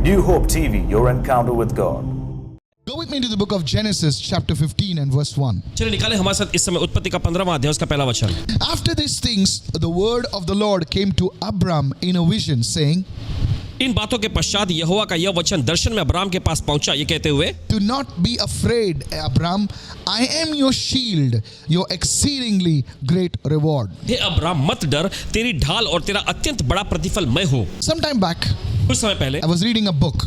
New Hope TV, your encounter with God. Go with me to the book of Genesis chapter 15 and verse 1. चलिए निकाले हमारे साथ इस समय उत्पत्ति का 15वां अध्याय उसका पहला वचन। After these things, the word of the Lord came to Abram in a vision, saying, इन बातों के पश्चात यहोवा का यह वचन दर्शन में अब्राम के पास पहुंचा, ये कहते हुए, Do not be afraid, Abram. I am your shield, your exceedingly great reward. हे अब्राम मत डर, तेरी ढाल और तेरा अत्यंत बड़ा प्रतिफल मैं हूँ। Some time back, कुछ समय पहले I was reading a book,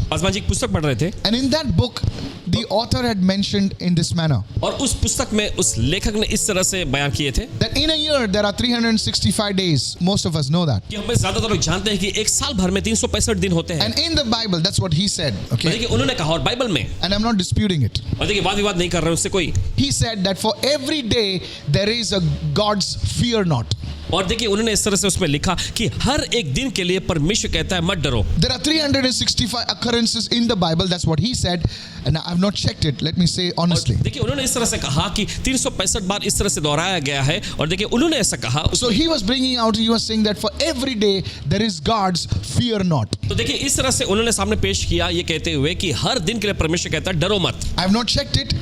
Paswan ji एक पुस्तक पढ़ रहे थे and in that book, the author had mentioned in this manner और उस पुस्तक में उस लेखक ने इस तरह से बयान किए थे that in a year there are 365 days. Most of us know that. कि हमें ज्यादातर लोग जानते हैं कि एक साल भर में 365 दिन होते हैं। And in the Bible, that's what he said. Okay, देखिए उन्होंने कहा, और बाइबल में, and I'm not disputing it. और देखिए वाद विवाद नहीं कर रहे उससे कोई, He said that for every day there is a God's fear not. और देखिए उन्होंने इस तरह से उसमें लिखा कि हर एक दिन के लिए परमेश्वर कहता है मत डरो। There are 365 occurrences in the Bible. That's what he said, and I've not checked it. Let me say honestly. देखिए उन्होंने इस तरह से कहा कि 365 बार इस तरह से दोहराया गया है, और देखिए उन्होंने ऐसा कहा। So he was bringing out. He was saying that for every day there is God's fear not. तो देखिए इस तरह से उन्होंने सामने पेश किया ये कहते हुए कि हर दिन के लिए परमेश्वर कहता है डरो मत। I've not checked it,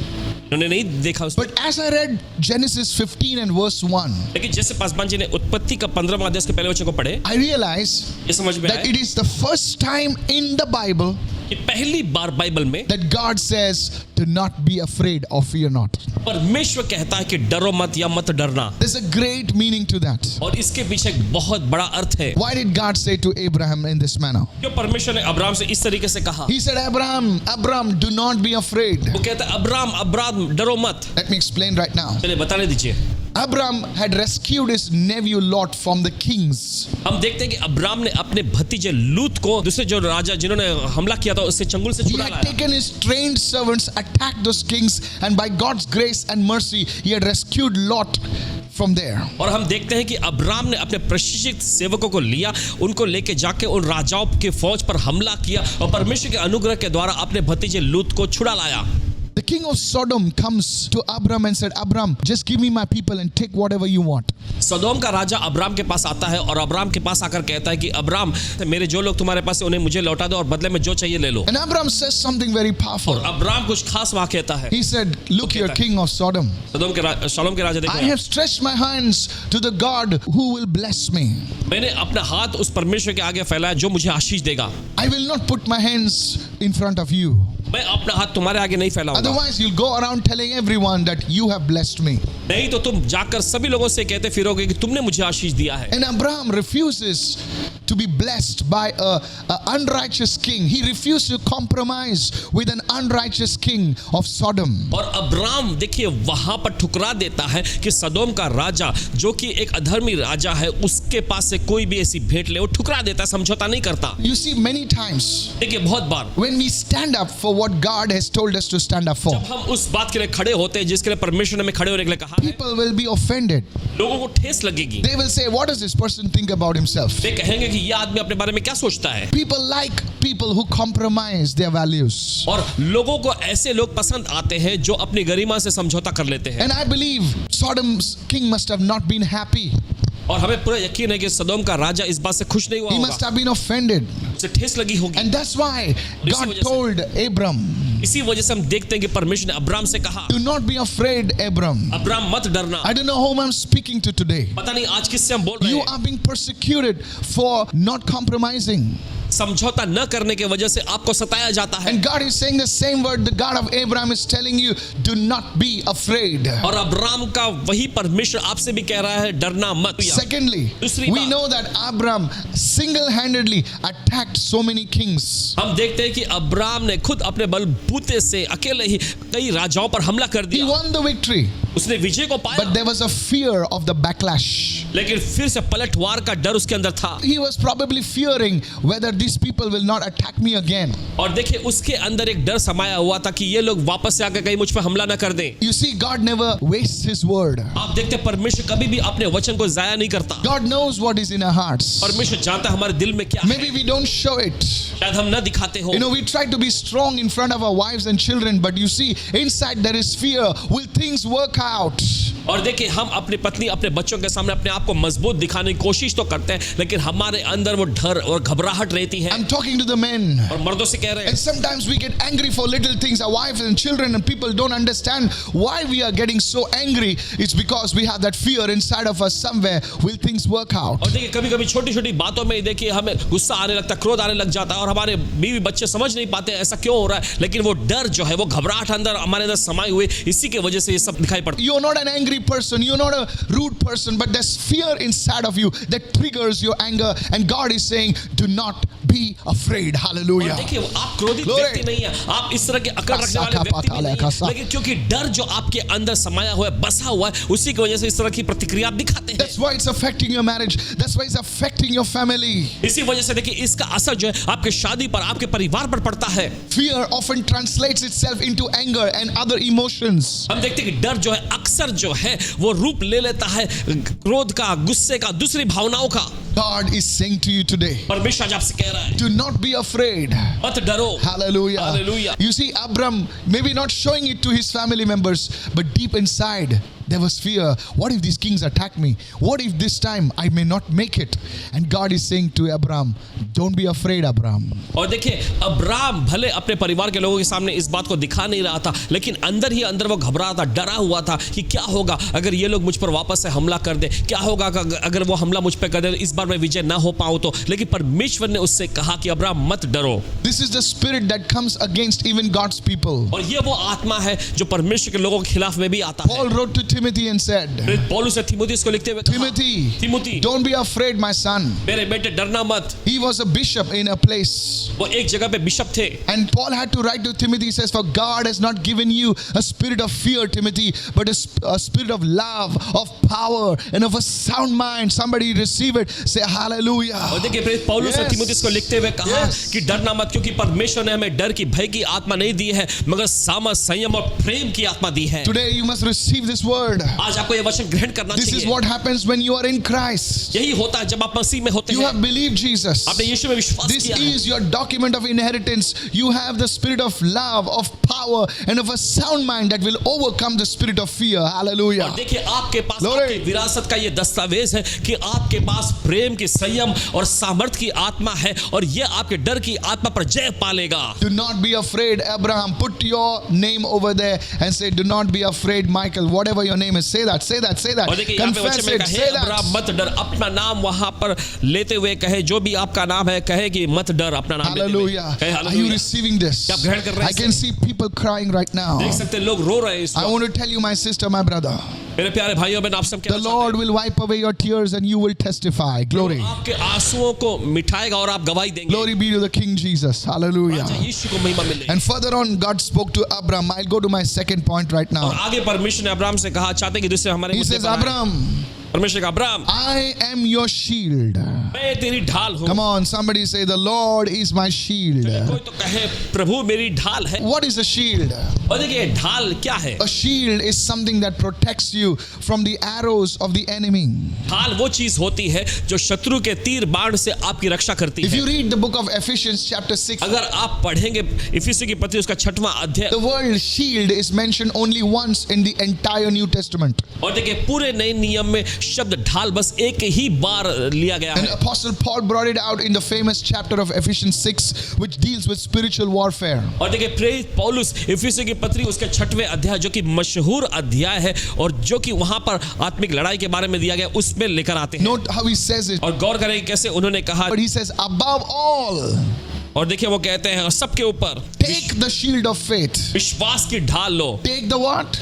उन्होंने नहीं देखा उसको। but as I read Genesis 15 and verse 1, लेकिन जैसे पासवान जी ने उत्पत्ति का 15वां अध्याय के पहले वचन को पढ़े, I realized ये समझ में that आया it is the first time in the Bible कि पहली बार बाइबल में that God says to not be afraid or fear not. परमेश्वर कहता है कि डरो मत या मत डरना, There's a great meaning to that. और इसके पीछे एक बहुत बड़ा अर्थ है। Why did God say to Abraham in this manner? क्यों परमेश्वर ने अब्राम से इस तरीके से कहा? He said, Abram, do not be afraid. वो कहता है अब्राम डरो मत। Let me explain right now. चलिए बताने दीजिए। Abram had rescued his nephew Lot from the kings. हम देखते हैं कि अब्राम ने अपने भतीजे लूत को दूसरे जो राजा जिन्होंने हमला किया था उससे चंगुल से He छुड़ा had लाया। taken his trained servants, attacked those kings, and by God's grace and mercy, he had rescued Lot from there. और हम देखते हैं कि अब्राम ने अपने प्रशिक्षित सेवकों को लिया, उनको लेके जाके उन राजाओं के फौज पर हमला किया और परमेश्वर के अनुग्रह के द्वारा अपने भतीजे लूत को छुड़ा लाया। The king of Sodom comes to Abram and said, Abram, just give me my people and take whatever you want. सदोम का राजा अब्राम के पास आता है और अब्राम के पास आकर कहता है कि अब्राम मेरे जो लोग तुम्हारे पास है उन्हें मुझे लौटा दो और बदले में जो चाहिए ले लो। And Abram says something very powerful. और अब्राम कुछ खास वहां कहता है। He said, look here, king of Sodom. सदोम के राजा I देखो, have stretched my hands to the God who will bless me. मैंने अपना हाथ उस परमेश्वर के आगे फैलाया जो मुझे आशीष देगा। I will not put my hands in front of you. मैं अपना हाथ तुम्हारे आगे नहीं फैलाऊंगा। Otherwise, you'll go around telling everyone that you have blessed me. नहीं तो तुम जाकर सभी लोगों से कहते फिरोगे कि तुमने मुझे आशीष दिया है। And Abraham refuses to be blessed by a unrighteous king. He refused to compromise with an unrighteous king of Sodom. और अब्राम देखिए वहां पर ठुकरा देता है कि सदोम का राजा जो कि एक अधर्मी राजा है उसके पास से कोई भी ऐसी भेंट ले वो ठुकरा देता है, समझौता नहीं करता। You see, many times देखिए बहुत बार when we stand up for what God has told us to stand up for, जब हम उस बात के लिए खड़े होते हैं जिसके लिए परमेश्वर ने हमें खड़े होने के लिए कहा है, people will be offended. लोगों को ठेस लगेगी। They will say, what does this person think about himself? वे कहेंगे कि यह आदमी अपने बारे में क्या सोचता है। People like people who compromise their values. और लोगों को ऐसे लोग पसंद आते हैं जो अपनी गरिमा से समझौता कर लेते हैं। And I believe Sodom's king must have not been happy. और हमें पूरा यकीन है कि सदोम का राजा इस बात से खुश नहीं हुआ He must have been offended. उसे ठेस लगी होगी। And that's why God told Abram, इसी वजह से हम देखते हैं कि परमेश्वर ने अब्राम से कहा, do not be afraid, Abram. Abram मत डरना। I don't know whom I'm speaking to today. पता नहीं आज किससे हम बोल रहे You हैं। are being persecuted for not compromising. समझौता न करने के वजह से आपको सताया जाता है। And God is saying the same word. The God of Abraham is telling you, do not be afraid. और अब्राम का वही परमेश्वर आपसे भी कह रहा है डरना मत। Secondly, दूसरी we बात, know that Abram single-handedly attacked so many kings. हम देखते हैं कि अब्राम ने खुद अपने बलबूते से अकेले ही कई राजाओं पर हमला कर He दिया। won the victory, उसने विजय को पाया, but there was a fear of the backlash. लेकिन फिर से पलटवार का डर उसके अंदर था। He was probably fearing whether these people will not attack me again. और देखिए उसके अंदर एक डर समाया हुआ था कि ये लोग वापस से आकर कहीं मुझ पर हमला न कर दें। You see, God never wastes His word. आप देखते हैं परमेश्वर कभी भी अपने वचन को जाया नहीं करता। God knows what is in our hearts. परमेश्वर जानता है हमारे दिल में क्या है। Maybe we don't show it. शायद हम न दिखाते हो। You know, we try to be strong in front of our wives and children, but you see, inside there is fear. Will things work out? और देखिए हम अपनी पत्नी अपने बच्चों के सामने अपने आप को मजबूत दिखाने की कोशिश तो करते हैं, लेकिन हमारे अंदर वो डर और घबराहट रहती है। I'm talking to the men. और मर्दों से कह रहे हैं, And sometimes we get angry for little things. Our wives and children and people don't understand why we are getting so angry. It's because we have that fear inside of us somewhere. Will things work out? और देखिए कभी कभी छोटी छोटी बातों में देखिए हमें गुस्सा आने लगता, क्रोध आने लग जाता है, और हमारे बीवी बच्चे समझ नहीं पाते ऐसा क्यों हो रहा है, लेकिन वो डर जो है, वो घबराहट अंदर हमारे अंदर समाये हुए, इसी के वजह से ये सब दिखाई पड़ता है। You're not an angry person, you're not a rude person, but there's fear inside of you that triggers your anger, and God is saying, do not be afraid. और Hallelujah. देखिए आप क्रोधित Glory. व्यक्ति नहीं है, आप इस तरह के अकड़ रखने वाले व्यक्ति भी नहीं है, लेकिन क्योंकि डर जो आपके अंदर समाया हुआ है, बसा हुआ है, उसी की वजह से इस तरह की प्रतिक्रिया आप दिखाते हैं। That's why it's affecting your marriage. That's why it's affecting your family. इसी वजह से देखिए इसका असर जो है आपके शादी पर, आपके परिवार पर पड़ता है। Fear often translates itself into anger and other emotions. हम देखते हैं कि डर जो है अक्सर जो है वो रूप ले लेता है क्रोध का, गुस्से का, दूसरी भावनाओं का। God is saying to you today, परमेश्वर आज आपसे कह रहा है, do not be afraid. मत डरो। Hallelujah. Hallelujah. You see, Abram maybe not showing it to his family members, but deep inside there was fear. What if these kings attack me? What if this time I may not make it? And God is saying to Abram, don't be afraid, Abram. और देखिए Abram भले अपने परिवार के लोगों के सामने इस बात को दिखा नहीं रहा था, लेकिन अंदर ही अंदर वो घबरा था, डरा हुआ था कि क्या होगा अगर ये लोग मुझ पर वापस से हमला कर दे, क्या होगा अगर वो हमला मुझ पर कर दे, इस बार मैं विजय ना हो पाऊं तो। लेकिन परमेश्वर ने उससे कहा कि अब्राम मत डरो। This is the spirit that comes against even God's people. और ये वो आत्मा है जो परमेश्वर के लोगों के खिलाफ में भी आता है। Paul wrote to Timothy and said, पौलुस ने तीमुथियुस को लिखते हुए कहा, Timothy, तीमुथी don't be afraid, my son. मेरे बेटे डरना मत। He was a bishop in a place. वो एक जगह पे बिशप थे, And Paul had to write to Timothy, he says, for God has not given you a spirit of fear, Timothy, but a spirit of love, of power, and of a sound mind. Somebody receive it. Say hallelujah. और देखिए प्रेरित पौलुस ने Yes. तीमुथियुस को लिखते हुए कहा Yes. कि डरना मत, क्योंकि परमेश्वर ने हमें डर की, भय की आत्मा नहीं दी है, मगर सामर्थ, संयम और प्रेम की आत्मा दी है। Today you must receive this word. आज आपको ये वचन ग्रहण करना This is चाहिए। what happens when you are in Christ. यही होता है जब आप मसीह में होते You हैं, have believed Jesus. आपने यीशु में विश्वास This किया है। is your document of inheritance. You have the spirit of love, of power, and of a sound mind that will overcome the spirit of fear. Hallelujah. और देखिए आपके पास Glory. आपकी विरासत का ये दस्तावेज है कि आपके पास प्रेम की, संयम और सामर्थ्य की आत्मा है, और ये आपके डर की आत्मा पर जय पालेगा। Do not be afraid, Abraham. Put your name over there and say, do not be afraid, Michael. Whatever your name is, say that, say that, say that. और देखिए यहाँ पे Confess वचन में it, कहे say अब्राहम that. मत डर, अपना नाम वहां पर लेते हुए कहे, जो भी आपका नाम है कहे कि मत डर, अपना नाम लेते हुए Hallelujah. कहे Are you hallelujah. receiving this? क्या आप ग्रहण कर रहे हैं I can see people crying right now. देख सकते हैं लोग रो रहे हैं इस I वक्त। want to tell you, my sister, my brother, मेरे प्यारे भाइयों बहन, आप सब the Lord will wipe away your tears and you will testify. Glory. आपके आंसुओं को मिटाएगा और आप गवाही देंगे। Glory be to the King Jesus. Hallelujah. राजा यीशु को महिमा मिले। And further on, God spoke to Abram. I'll go to my second point right और now. आगे परमेश्वर ने अब्राहम से कहा, चाहते कि दूसरे हमारे He मुद्दे says, पर आए। Abram, परमेश्वर का Abraham, I am your shield. मैं तेरी ढाल हूँ। Come on, somebody say, the Lord is my shield. कोई तो कहे प्रभु मेरी ढाल है। What is a shield? और देखिए ढाल क्या है? A shield is something that protects you from the arrows of the enemy. ढाल वो चीज होती है जो शत्रु के तीर बाण से आपकी रक्षा करती If है। you read the book of Ephesians chapter 6, अगर आप पढ़ेंगे इफिसियों की पत्री उसका 6वां अध्याय, the word shield is mentioned only once in the entire New Testament. और देखिए पूरे नए नियम में शब्द ढाल बस एक ही बार लिया गया And है। Apostle Paul brought it out in the famous chapter of Ephesians 6, which deals with spiritual warfare. और देखिए प्रेरित पौलुस इफिसियों की पत्री उसके 6वें अध्याय, जो कि मशहूर अध्याय है और जो कि वहां पर आत्मिक लड़ाई के बारे में दिया गया, उसमें लेकर आते हैं। Note how he says it. और गौर करें कैसे उन्होंने कहा, But he says, above all, और देखिए वो कहते हैं सबके ऊपर take the shield of faith. विश्वास की ढाल लो। Take the what?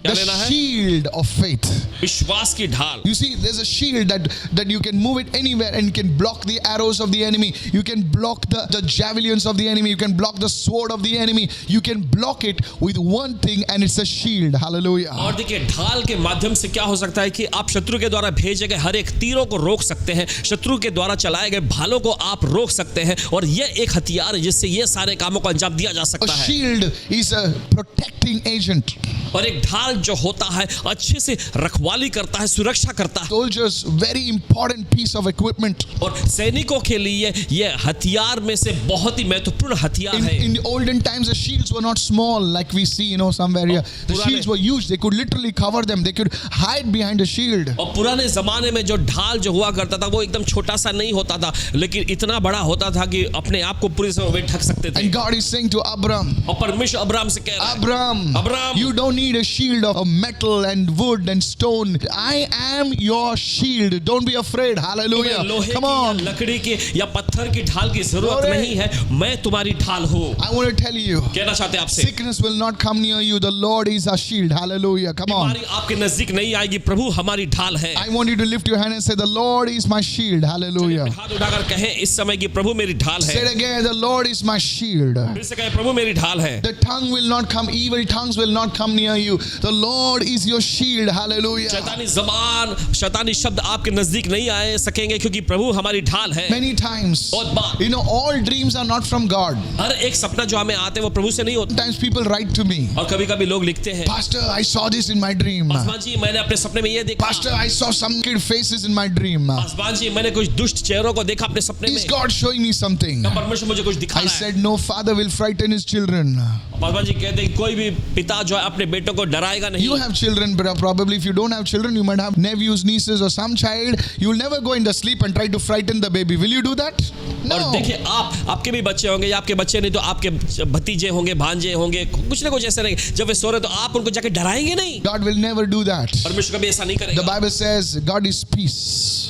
क्या The लेना है? shield of faith. विश्वास की ढाल। You see, there's a shield that you can move it anywhere and can block the arrows of the enemy. You can block the javelins of the enemy. You can block the sword of the enemy. You can block it with one thing, and it's a shield. Hallelujah. और देखिए ढाल के माध्यम से क्या हो सकता है कि आप शत्रु के द्वारा भेजे गए हर एक तीरों को रोक सकते हैं, शत्रु के द्वारा चलाए गए भालों को आप रोक सकते हैं, और ये एक हथियार है जिससे ये सारे कामों को अंजाम दिया जा A सकता है। shield is a protecting agent. और एक ढाल जो होता है अच्छे से रखवाली करता है, सुरक्षा करता है। Soldiers, very important piece of equipment. और सैनिकों के लिए ये हथियार में से बहुत ही महत्वपूर्ण हथियार है। In the olden times, the shields were not small like we see, somewhere here. The shields were huge. They could literally cover them. They could hide behind a shield. और पुराने जमाने में जो ढाल जो हुआ करता था वो एकदम छोटा सा नहीं होता था, लेकिन इतना बड़ा होता था कि अपने आप को पूरी तरह वे ढक सकते थे। And God is saying to Abram, और परमेश्वर अब्राहम से कह रहा है, Abram, you don't need a shield of metal and wood and stone. I am your shield. Don't be afraid. Hallelujah. लोहे Come की या on. लकड़ी की या पत्थर की ढाल की जरूरत Glory. नहीं है, मैं तुम्हारी ढाल हूँ। I want to tell you, कहना चाहते हैं आपसे, sickness will not come near you. The Lord is our shield. Hallelujah. Come on. बीमारी आपके नजदीक नहीं आएगी, प्रभु हमारी ढाल है। I want you to lift your hand and say, the Lord is my shield. Hallelujah. हाथ उठाकर कहें इस समय कि प्रभु मेरी ढाल Say है। it again, the Lord is my shield. फिर से कहें प्रभु मेरी ढाल है। The tongue will not come, evil tongues will not come near you. The Lord is your shield. Hallelujah. शैतानी जबान, शैतानी शब्द आपके नजदीक नहीं आए सकेंगे क्योंकि प्रभु हमारी ढाल है। Many times, बहुत बार all dreams are not from God. हर एक सपना जो हमें आते हैं वो प्रभु से नहीं होता। Sometimes people write to me, और कभी-कभी लोग लिखते हैं, Pastor, I saw this in my dream. Paswan ji मैंने अपने सपने में ये देखा। Pastor, I saw some kid faces in my dream. Paswan ji मैंने कुछ दुष्ट चेहरों को देखा अपने सपने Is में। God showing me something? परमेश्वर मुझे कुछ दिखा I रहा है। said, no father will frighten his children. Paswan ji कहते हैं कोई भी पिता जो है अपने बेटों को डराएगा नहीं। You have children, but probably if you don't have children, you might have nephews, nieces, or some child. You will never go into sleep and try to frighten the baby. Will you do that? और No. देखिए आपके भी बच्चे होंगे या आपके बच्चे नहीं तो आपके भतीजे होंगे, भांजे होंगे, कुछ ना कुछ ऐसे नहीं, जब वे सो रहे तो आप उनको जाके डराएंगे नहीं। God will never do that. परमेश्वर कभी ऐसा नहीं The करेगा। Bible says God is peace.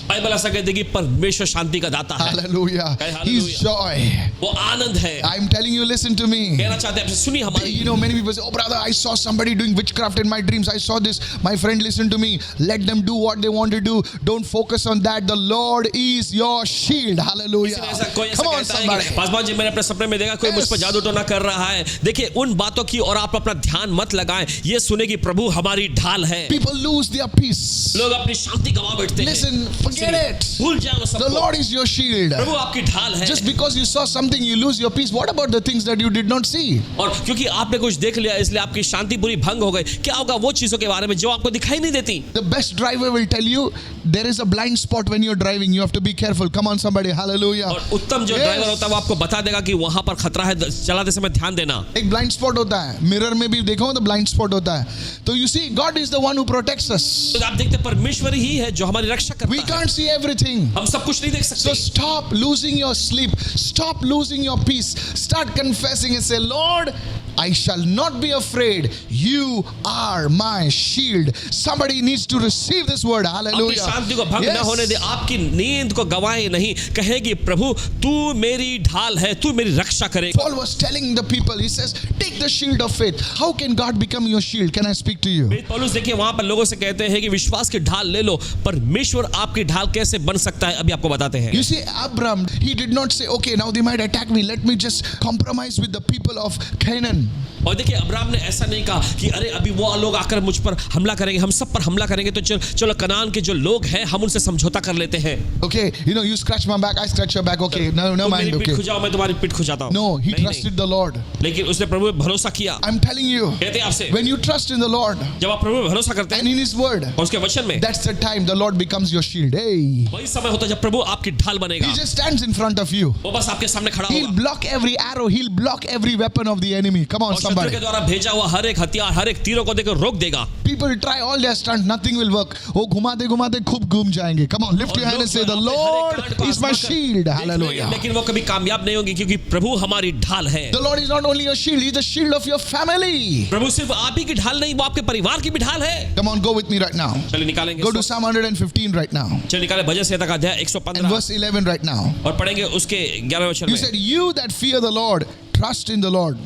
Bible ऐसा कहती है कि परमेश्वर शांति का दाता है, Hallelujah. Hallelujah. He's joy. वो आनंद है। I'm telling you, listen to me. कहना चाहते हैं आपसे, सुनिए हमारी। Many people say, oh brother, I saw somebody doing witchcraft in my dreams. I saw this. My friend, listen to me. Let them do what they want to do. Don't focus on that. The Lord is your shield. Hallelujah. कोई ऐसा Come on, कहता है somebody. कि पासवान जी मैंने अपने सपने में देखा कोई मुझ पर जादू टोना कर रहा है। देखिए उन बातों की और आप अपना ध्यान मत लगाएं, ये सुने कि प्रभु हमारी ढाल है। People lose their peace. लोग अपनी शांति गवा बैठते हैं। Listen, forget it. भूल जाओ The सबको। Lord is your shield. प्रभु आपकी ढाल है। Just because you saw something, you lose your peace. What about the things that you did not see? और क्योंकि आपने कुछ देख लिया इसलिए आपकी शांति पूरी भंग हो गई। क्या होगा वो चीजों के बारे में जो आपको दिखाई नहीं देती? The best driver will tell you there is a blind spot when you're driving. You have to be careful. Come on, somebody. Hallelujah. और उत्तम जो ड्राइवर होता है वो आपको बता देगा कि वहां पर खतरा है, चलाते समय ध्यान देना। एक ब्लाइंड स्पॉट होता है, मिरर में भी देखो तो ब्लाइंड स्पॉट होता है। तो you see God is the one who protects us. तो आप देखते परमेश्वर ही है जो हमारी रक्षा वी करता है। Can't see everything. हम सब कुछ नहीं देख सकते। So stop losing your sleep. Stop losing your peace. Start confessing and say, Lord, I shall not be afraid. You are my shield. Somebody needs to receive this word. अपनी Hallelujah. शांति को भंग न होने दे, आपकी नींद को गवाए नहीं, कहेगी प्रभु तू मेरी ढाल है, तू मेरी रक्षा करेगा। Paul was telling the people, he says, take the shield of faith. How can God become your shield? Can I speak to you? पौलुस देखिए वहां पर लोगों से कहते हैं कि विश्वास की ढाल ले लो, परमेश्वर आपकी ढाल कैसे बन सकता है अभी आपको बताते हैं। You see, Abram, he did not say, okay, now they might attack me. Let me just compromise with the people of Canaan. और देखिए अब्राहम ने ऐसा नहीं कहा कि अरे अभी वो लोग आकर मुझ पर हमला करेंगे, हम सब पर हमला करेंगे, तो चलो कनान के जो लोग हैं हम उनसे समझौता कर लेते हैं। Okay, you scratch my back, I scratch your back. Okay, no तुम mind. मेरी पीठ Okay. खुजाओ, मैं तुम्हारी पीठ खुजाता हूँ। No, he नहीं, trusted the Lord. लेकिन उसने प्रभु पे भरोसा किया। I'm telling you, कहते हैं आपसे, when you trust in the Lord जब आप प्रभु पे भरोसा करते and हैं in His Word, और उसके वचन में, that's the time the Lord becomes your shield. Hey, वही समय होता है जब प्रभु आपकी ढाल बनेगा। He just stands in front of you. वो बस आपके सामने खड़ा He'll होगा block every arrow. He'll block every weapon of the enemy. Come on, और शत्रु somebody. के द्वारा भेजा हुआ हर एक हथियार, हर एक तीरों को देकर रोक देगा। People try all their stunts, nothing will work. वो घुमाते घुमाते खूब घूम जाएंगे. Come on, lift और your hand लोग and say, the अपने हर एक Lord कांड को is my आजमाकर shield. देख Hallelujah. लेंगे, लेकिन वो कभी कामयाब नहीं होंगे क्योंकि प्रभु हमारी ढाल है। The Lord is not only your shield, He's the shield of your family. प्रभु सिर्फ आप ही की ढाल नहीं, वो आपके परिवार की भी ढाल है। Come on, go with me right now. चलिए निकालेंगे, Go to Psalm 115 right now. चलिए निकाले भजन संहिता का अध्याय And 115 verse 11 right now. और पढ़ेंगे उसके 11वें वचन You में। said, you that fear the Lord, trust in the Lord.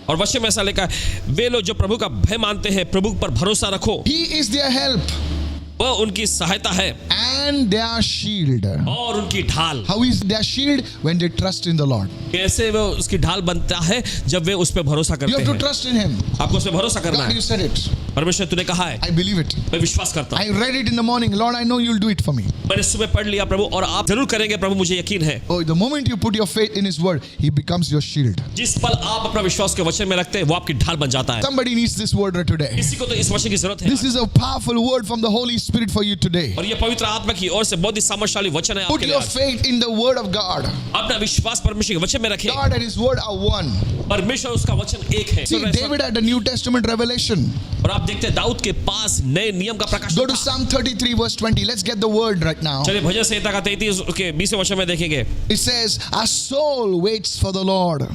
और वचन में ऐसा लिखा है, वे लोग जो प्रभु का भय मानते हैं प्रभु पर भरोसा रखो, He is their help वह उनकी सहायता है and their shield. और उनकी ढाल। How is their shield? When they trust in the Lord. कैसे वो उसकी ढाल बनता है? जब वे उस पर भरोसा You करते have to हैं। trust in Him. आपको उस पर भरोसा करना God, है। you said it. परमेश्वर तूने कहा है, I believe it. मैं विश्वास करता हूँ। I read it in the morning. Lord, I know you'll do it for me. मैंने सुबह पढ़ लिया प्रभु, और आप जरूर करेंगे प्रभु, मुझे यकीन है। Oh, the moment you put your faith in His word, He becomes your shield. जिस पल आप अपना विश्वास के वचन में रखते हैं, वो आपकी ढाल बन जाता है। Somebody needs this word right today. किसी को तो इस वचन की जरूरत है। This is a powerful word from the Holy Spirit for you today. और ये पवित्र आत्मा की ओर से बहुत ही सामर्थ्यशाली वचन है Put आपके लिए your आज। faith in the word of God. अपना विश्वास परमेश्वर के वचन में रखें। God and His word are one. परमेश्वर उसका वचन एक है। See, David had a New Testament revelation. और आप देखते हैं दाऊद के पास नए नियम का प्रकाश Go to था। Psalm 33 verse 20. Let's get the word right now. चलिए भजन संहिता का 33 के 20वें वचन में देखेंगे। It says, our soul waits for the Lord.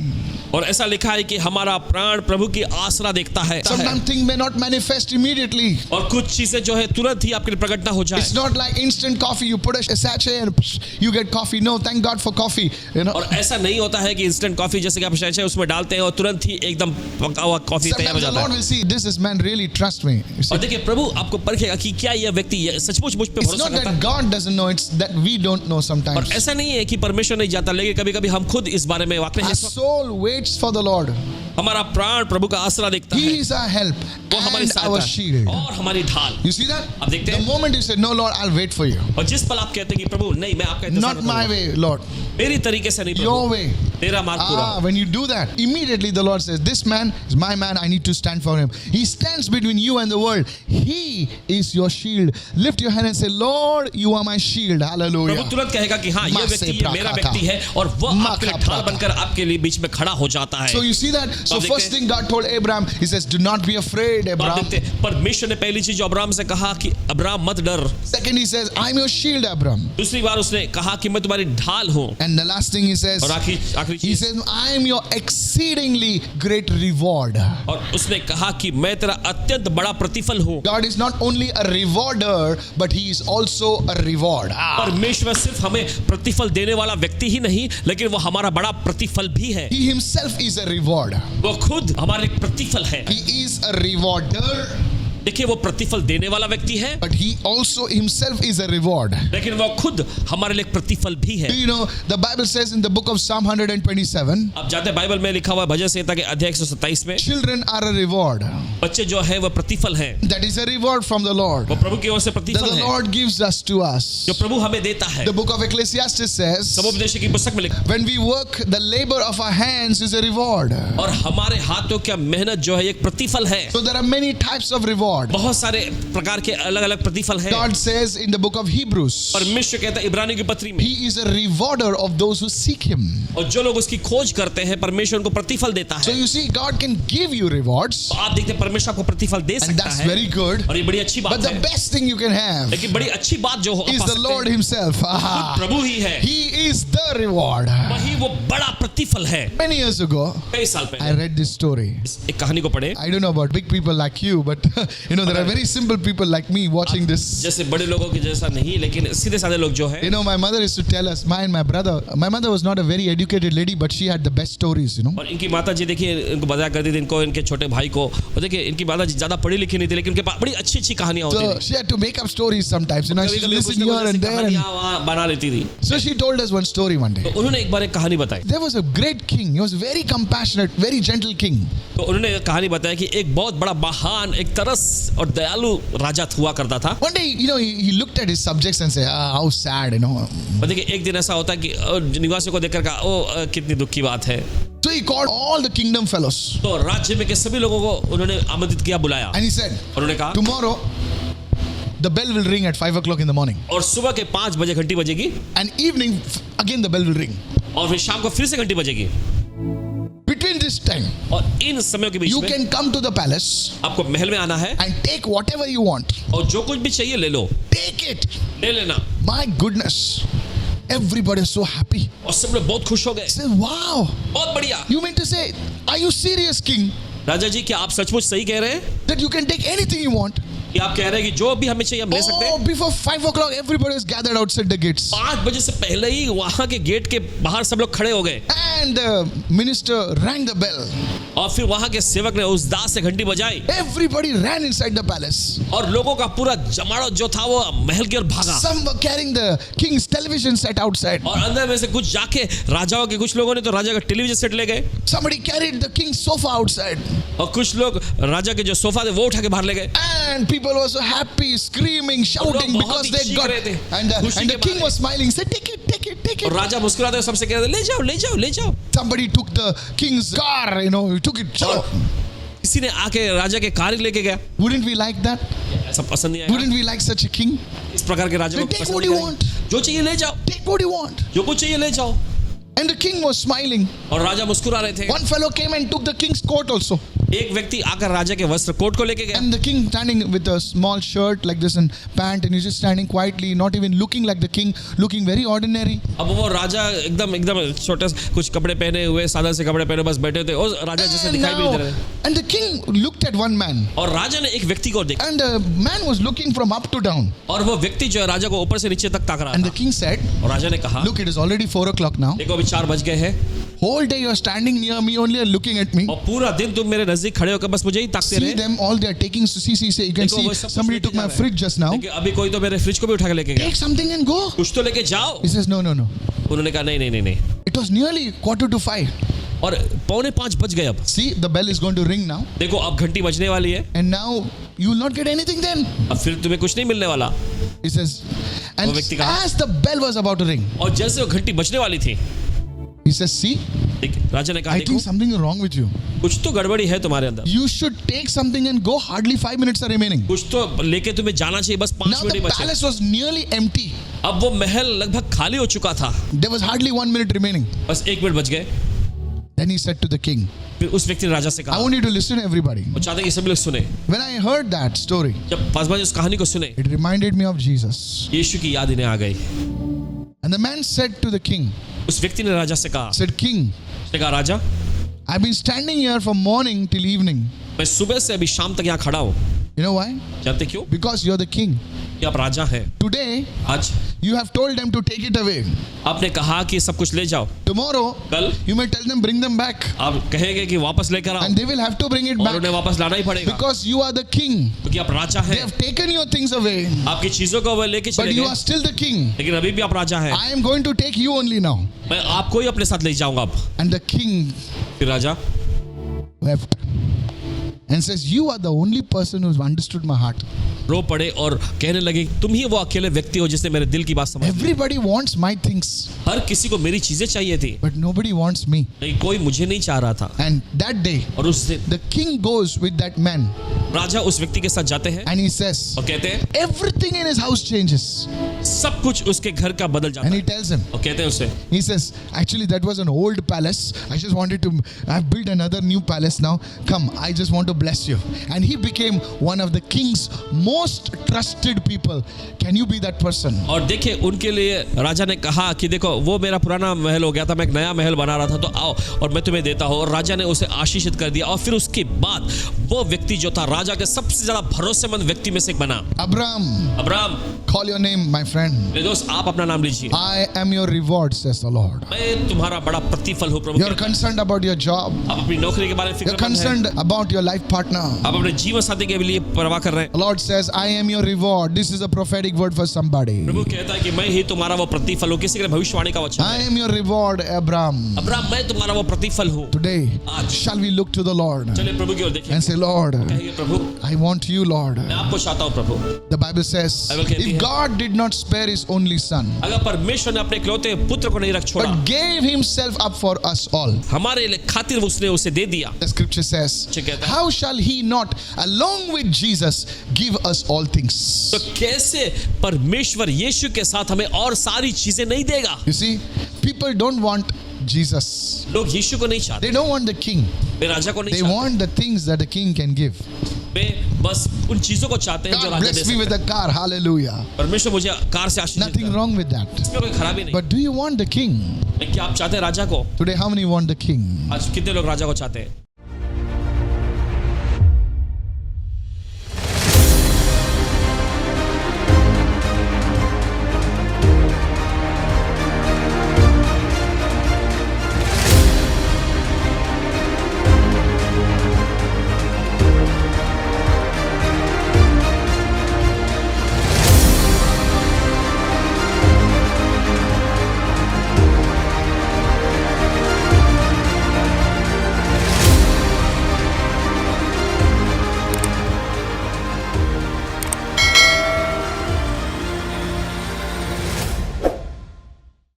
और ऐसा लिखा है कि हमारा प्राण प्रभु की आसरा देखता है। Sometimes things may not manifest immediately. और कुछ चीजें जो है तुरंत ही आपके लिए प्रकट ना हो जाए। It's not like instant coffee. You put a sachet and you get coffee. No, thank God for coffee. You know. और ऐसा नहीं होता है कि इंस्टेंट कॉफी जैसे कि आप सैशे उसमें डालते हैं और तुरंत ही एकदम पका हुआ कॉफी तैयार हो Sometimes the जाता Lord है। will see this is man really trust me. You see. और देखिए प्रभु आपको परखेगा कि क्या यह व्यक्ति सचमुच मुझ पे It's भरोसा not करता that है। God doesn't know. It's that we don't know और sometimes. ऐसा नहीं है कि परमेश्वर नहीं जानता, लेकिन कभी-कभी हम खुद इस बारे में वाकिफ Our हैं। soul waits for the Lord. हमारा प्राण प्रभु का आसरा देखता He है। is our help वो हमारी and our सहायता shield. और हमारी ढाल। You see that? आप देखते The हैं? moment you say, no Lord, I'll wait for you. और जिस पल आप कहते हैं कि प्रभु नहीं, मैं आपका इंतजार Not my करूंगा, way, Lord. मेरी तरीके से नहीं Your प्रभु, way. तेरा मार्ग पूरा हो। When you do that, immediately the Lord says, this man is my man, I need to stand for him. He stands between you and the world. He is your shield. Lift your hand and say, Lord, you are my shield. Hallelujah. प्रभु तुरंत कहेगा कि हाँ, ये व्यक्ति ये मेरा व्यक्ति है, और वो आपके लिए ढाल बनकर आपके लिए बीच में खड़ा हो जाता है। So you see that? So first thing God told Abraham, He says, do not be afraid, तो आप Abraham. देखते हैं, परमेश्वर ने पहली चीज अब्राहम से कहा कि अब्राहम मत डर। Second, He says, I'm your shield, Abraham. दूसरी बार उसने कहा कि मैं तुम्हारी ढाल हूँ। And the last thing He says, और आखिरी He चीज, says, I am your exceedingly great reward. और उसने कहा कि मैं तेरा अत्यंत बड़ा प्रतिफल हूँ। God is not only a rewarder, but He is also a reward. परमेश्वर सिर्फ हमें प्रतिफल देने वाला व्यक्ति ही नहीं, लेकिन वो हमारा बड़ा प्रतिफल भी है। He Himself is a reward. वो खुद हमारे लिए प्रतिफल है। He is a rewarder, देखिए वो प्रतिफल देने वाला व्यक्ति है, but He also Himself is a reward. लेकिन वो खुद हमारे लिए प्रतिफल भी है। Do you know, the Bible says in the book of Psalm 127, आप जानते हैं बाइबल में लिखा हुआ है भजन संहिता के अध्याय 127 में, children are a reward. बच्चे जो है वो प्रतिफल है। That is a reward from the Lord. वो प्रभु की ओर से That प्रतिफल the है Lord gives us to us. जो प्रभु हमें देता है। The book of Ecclesiastes says, समुपदेश की पुस्तक में लिखा, when we work, the labor of our hands is a reward. और हमारे हाथों की मेहनत जो है एक प्रतिफल है। So there are many types of reward. बहुत सारे प्रकार के अलग अलग प्रतिफल हैं। God says in the book of Hebrews, परमेश्वर कहता है इब्रानियों की पत्री में, He is a rewarder of those who seek Him. और जो लोग उसकी खोज करते हैं परमेश्वर उनको प्रतिफल देता So है। you see, God can give you rewards, तो आप देखते हैं परमेश्वर आपको प्रतिफल दे and सकता that's है, very good. और ये बड़ी अच्छी But बात the है। best thing you can have लेकिन बड़ी अच्छी बात जो हो आप is पा the सकते Lord हैं, Himself. खुद प्रभु ही है। He is the reward. वही वो बड़ा प्रतिफल है। Many years ago, कई साल I पहले read this story. एक कहानी को पढ़े। I don't know about big people like you, but you know, there are very simple people like me watching this. जैसे बड़े लोगों की जैसा नहीं, लेकिन सीधे साधे लोग जो है, You know, my mother used to tell us, my mother was not a very educated lady, but she had the best stories, you know. और इनकी माता जी देखिए इनको बताया करती थी, इनको इनके छोटे भाई को, और देखिए इनकी माता जी ज्यादा पढ़ी लिखी नहीं थी, लेकिन उनके पास बड़ी अच्छी अच्छी कहानियां होती So थी। she had to make up stories sometimes, you know, she कभी-कभी listened कुछ ना here कुछ and ऐसी there. And कहानियां वहाँ बना लेती थी। so she told us one story one day. तो उन्होंने एक बार एक कहानी बताई। There was a great king. He was a very compassionate, very gentle king. तो उन्होंने एक कहानी बताया कि एक बहुत बड़ा महान, एक तरस और दयालु राजा हुआ करता था। One day, you know, he looked at his subjects and said, how sad, you know. और देखिए एक दिन ऐसा होता है कि निवासियों को देखकर कहा, ओ कितनी दुख की बात है। So he called all the kingdom fellows. तो राज्य में के सभी लोगों को उन्होंने आमंत्रित किया, बुलाया, And he said, और उन्होंने कहा tomorrow, the bell will ring at 5 o'clock in the morning. और सुबह के 5 बजे घंटी बजेगी, And evening, again the bell will ring. और फिर शाम को फिर से घंटी बजेगी, Between this time, और इन समयों के बीच you में can come to the palace आपको महल में आना है, and take whatever you want. और जो कुछ भी चाहिए ले लो, Take it. ले लेना। My goodness. Everybody is so happy. और सब लोग बहुत खुश हो गए। Say, wow. बहुत बढ़िया। You mean to say, are you serious, king? राजा जी क्या आप सचमुच सही कह रहे हैं That you can take anything you want? ये आप कह रहे हैं कि जो भी हमें चाहिए हम ले सकते Oh, हैं। before 5 o'clock, everybody is gathered outside the gates. 5 बजे से पहले ही वहां के गेट के बाहर सब लोग खड़े हो गए And the minister rang the bell. और फिर वहां के सेवक ने उस दास से घंटी बजाई Everybody ran inside the palace. और लोगों का पूरा जमावड़ा जो था वो महल की ओर भागा। Some were carrying the king's television set outside. और अंदर में से कुछ जाके राजाओं के कुछ लोगों ने तो राजा का टेलीविजन सेट ले गए Somebody carried the king's sofa outside. और कुछ लोग राजा के जो सोफा थे वो उठा के बाहर ले गए। And people were so happy, screaming, shouting लोग because बहुत ही they चीख got. रहे थे, खुशी And के the king मारे। was smiling, said, "Take it, take it, take और it." राजा मुस्कुराते हुए सबसे कह रहे थे ले जाओ ले जाओ ले जाओ। Somebody took the king's car, he took it. Chalo. किसी ने आके राजा के कार लेके गया। Wouldn't we like that? ऐसा पसंद नहीं आएगा। Wouldn't we like such a king? इस प्रकार के राजा को Take पसंद what नहीं you करेंगे। want. जो चाहिए ले जाओ, Take what you want. जो कुछ चाहिए ले जाओ। And the king was smiling. और राजा मुस्कुरा रहे थे। One fellow came and took the king's coat also. एक व्यक्ति आकर राजा के वस्त्र कोट को लेके गया And the king standing with a small shirt like this and pant, and he's just standing quietly, not even looking like the king, looking very ordinary. अब वो राजा एकदम छोटे से कुछ कपड़े पहने हुए सादा से कपड़े पहने बस बैठे थे और राजा जैसे And, दिखाई भी नहीं दे रहे थे। and the king looked at one man, और राजा ने एक व्यक्ति को देखा and the man was looking from up to down. और वो व्यक्ति जो है राजा को ऊपर से नीचे तक ताक रहा And the था king said, और राजा ने कहा "Look, it is already 4 o'clock now. देखो अभी 4 बज गए हैं Whole day you are standing near me only and looking at me. और पूरा दिन तुम मेरे नजदीक खड़े होकर बस मुझे ही ताकते See रहे। them all, they are taking, see, you can देखो, वो see सब कुछ somebody लेके took जा my रहा है। fridge just now. देखिए, अभी कोई तो मेरे फ्रिज को भी उठा के लेके गया। Take something and go. कुछ तो लेके जाओ। He says, "No, no, no. उन्होंने कहा नहीं नहीं नहीं नहीं। It was nearly 4:45. और 4:45 बज गए अब। See, the bell is going to ring now. देखो अब घंटी बजने वाली है And now you will not get anything then." अब फिर तुम्हें कुछ नहीं मिलने वाला। He says, and व्यक्ति कहा- as the bell was about to ring, और जैसे वो घंटी बजने वाली थी he says, "See, राजा ने कहा I देखो think something is wrong with you. कुछ तो गड़बड़ी है तुम्हारे अंदर। You should take something and go. Hardly 5 minutes are remaining." कुछ तो लेके तुम्हें जाना चाहिए बस 5 Now मिनट ही the बचे। palace was nearly empty. अब वो महल लगभग खाली हो चुका था। There was hardly 1 minute remaining. बस 1 मिनट बच गए। Then he said to the king, फिर उस व्यक्ति ने राजा से "I कहा want you to listen, everybody." वो चाहते हैं कि सभी लोग सुने। When I heard that story, जब पासवान उस कहानी को सुने it reminded me of Jesus. यीशु की याद इन्हें आ गई। And the man said to the king, उस व्यक्ति ने राजा से कहा said, "King, उसने कहा राजा I've been standing here from morning till evening. मैं सुबह से अभी शाम तक यहाँ खड़ा हूँ। You know why? जानते क्यों? Because you're the king. कि आप राजा हैं। Today, आज you have told them to take it away. आपने कहा कि सब कुछ ले जाओ। Tomorrow, कल you may tell them, bring them back. आप कहेंगे कि वापस लेकर आओ And they will have to bring it और back. उन्हें वापस लाना ही पड़ेगा Because you are the king. क्योंकि आप राजा They हैं। have taken your things away. आपकी चीजों को वह लेके But चले you गए are still the king. लेकिन अभी भी आप राजा हैं। I am going to take you only now. मैं आपको ही अपने साथ ले जाऊंगा अब। And the king फिर राजा wept and says, "You are the only person who's understood my heart. रो पड़े और कहने लगे तुम ही वो अकेले व्यक्ति हो जिसने मेरे दिल की बात समझ ली। Everybody wants my things, हर किसी को मेरी चीजें चाहिए थी but nobody wants me." लेकिन कोई मुझे नहीं चाह रहा था। And that day, और उस दिन the king goes with that man राजा उस व्यक्ति के साथ जाते हैं and he says, और कहते हैं everything in his house changes. सब कुछ उसके घर का बदल जाता And है he tells him, और कहते हैं उससे he says, "Actually, that was an old palace. I just wanted to, I've built another new palace now. Come, I just want to bless you." And he became one of the king's most trusted people. Can you be that person? और देखिए उनके लिए राजा ने कहा कि देखो वो मेरा पुराना महल हो गया था, मैं एक नया महल बना रहा था, तो आओ और मैं तुम्हें देता हूँ। और राजा ने उसे आशीषित कर दिया और फिर उसके बाद वो व्यक्ति जो था राजा के सबसे ज्यादा भरोसेमंद व्यक्ति में से एक बना। Abraham, Abraham call your name, my friend. मेरे दोस्त आप अपना नाम लीजिए। I am your reward, says the Lord. मैं तुम्हारा बड़ा प्रतिफल हूँ प्रभु। You're concerned about your job. आप अपनी नौकरी के बारे में You're फिक्रमंद हैं। concerned about your life partner. आप अपने जीवन साथी के लिए परवाह कर रहे हैं। The Lord says, "I am your reward." This is a prophetic word for somebody. प्रभु कहता है कि मैं ही तुम्हारा वो प्रतिफल हूँ। किसी के लिए भविष्यवाणी का वचन I है। am your reward, Abraham. Abraham मैं तुम्हारा वो प्रतिफल हूँ। Today, आज shall we look to the Lord चलिए प्रभु की ओर देखिए। and say, "Lord, कहिए प्रभु I want you, Lord." मैं आपको चाहता हूँ प्रभु। The Bible says, Bible कहती if है, God did not spare his only son, अगर परमेश्वर ने अपने इकलौते पुत्र को नहीं रख छोड़ा, but gave himself up for us all, हमारे लिए खातिर उसने उसे दे दिया। the scripture says, कहता है, how shall he not, along with Jesus, give us all things? तो कैसे परमेश्वर यीशु के साथ हमें और सारी चीजें नहीं देगा? You see, people don't want Jesus. लोग यीशु को नहीं चाहते, They don't want the king. वे राजा को नहीं They चाहते, want the things that the king can give. वे बस उन चीजों को चाहते हैं जो God राजा दे bless me सकता with है। a car. Hallelujah. परमेश्वर मुझे कार से आशीष Nothing देता wrong with that. है, इसमें कोई खराबी नहीं। But do you want the king? क्या आप चाहते हैं राजा को? Today, how many want the king? आज कितने लोग राजा को चाहते हैं?